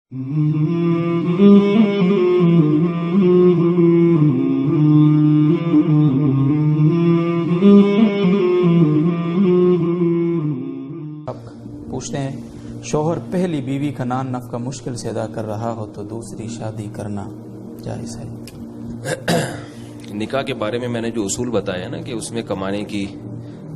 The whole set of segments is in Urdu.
پوچھتے ہیں شوہر پہلی بیوی کا نان نفقہ مشکل سے ادا کر رہا ہو تو دوسری شادی کرنا جائز ہے؟ نکاح کے بارے میں نے جو اصول بتایا نا کہ اس میں کمانے کی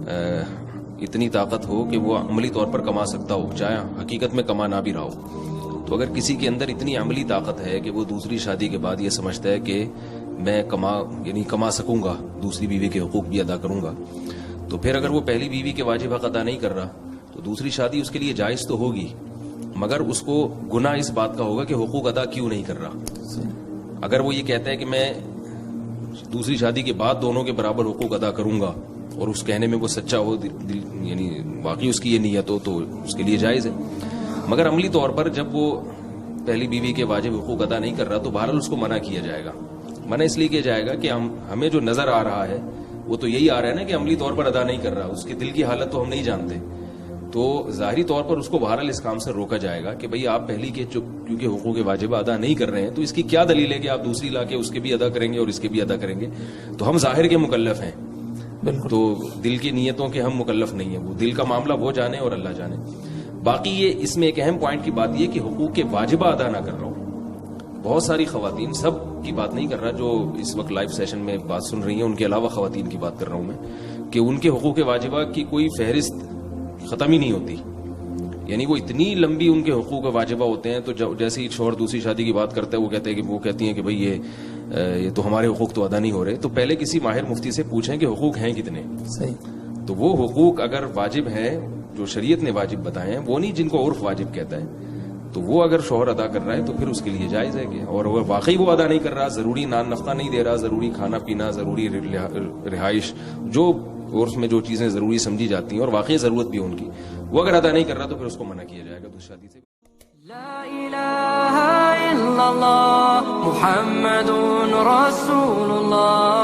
اتنی طاقت ہو کہ وہ عملی طور پر کما سکتا ہو چاہے حقیقت میں کما نہ بھی رہا ہو. تو اگر کسی کے اندر اتنی عملی طاقت ہے کہ وہ دوسری شادی کے بعد یہ سمجھتا ہے کہ میں کما سکوں گا, دوسری بیوی کے حقوق بھی ادا کروں گا, تو پھر اگر وہ پہلی بیوی کے واجب حق ادا نہیں کر رہا تو دوسری شادی اس کے لیے جائز تو ہوگی, مگر اس کو گناہ اس بات کا ہوگا کہ حقوق ادا کیوں نہیں کر رہا. اگر وہ یہ کہتا ہے کہ میں دوسری شادی کے بعد دونوں کے برابر حقوق ادا کروں گا اور اس کہنے میں وہ سچا ہو, یعنی واقعی اس کی یہ نیت ہو, تو اس کے لیے جائز ہے. مگر عملی طور پر جب وہ پہلی بیوی کے واجب حقوق ادا نہیں کر رہا تو بہرحال اس کو منع کیا جائے گا. منع اس لیے کیا جائے گا کہ ہمیں جو نظر آ رہا ہے وہ تو یہی آ رہا ہے نا کہ عملی طور پر ادا نہیں کر رہا, اس کے دل کی حالت تو ہم نہیں جانتے. تو ظاہری طور پر اس کو بہرحال اس کام سے روکا جائے گا کہ بھئی آپ پہلی کے کیونکہ حقوق واجبہ ادا نہیں کر رہے ہیں تو اس کی کیا دلیل ہے کہ آپ دوسری لا کے اس کے بھی ادا کریں گے اور اس کے بھی ادا کریں گے. تو ہم ظاہر کے مکلف ہیں, تو دل کی نیتوں کے ہم مکلف نہیں ہیں. وہ دل کا معاملہ وہ جانے اور اللہ جانے. باقی یہ اس میں ایک اہم پوائنٹ کی بات یہ کہ حقوق کے واجبہ ادا نہ کر رہا ہوں. بہت ساری خواتین, سب کی بات نہیں کر رہا, جو اس وقت لائیو سیشن میں بات سن رہی ہیں ان کے علاوہ خواتین کی بات کر رہا ہوں میں, کہ ان کے حقوق واجبہ کی کوئی فہرست ختم ہی نہیں ہوتی. یعنی وہ اتنی لمبی ان کے حقوق واجبہ ہوتے ہیں, تو جیسے ہی شوہر دوسری شادی کی بات کرتا ہے وہ کہتی ہیں کہ بھئی یہ تو ہمارے حقوق تو ادا نہیں ہو رہے. تو پہلے کسی ماہر مفتی سے پوچھیں کہ حقوق ہیں کتنے. صحیح. تو وہ حقوق اگر واجب ہیں جو شریعت نے واجب بتائے ہیں, وہ نہیں جن کو عرف واجب کہتا ہے, تو وہ اگر شوہر ادا کر رہا ہے تو پھر اس کے لیے جائز ہے کہ, اور اگر واقعی وہ ادا نہیں کر رہا, ضروری نان نفقہ نہیں دے رہا, ضروری کھانا پینا, ضروری رہائش, جو عرف میں جو چیزیں ضروری سمجھی جاتی ہیں اور واقعی ضرورت بھی ان کی, وہ اگر ادا نہیں کر رہا تو پھر اس کو منع کیا جائے گا دوسری شادی سے. لا الہ الا اللہ محمد رسول اللہ.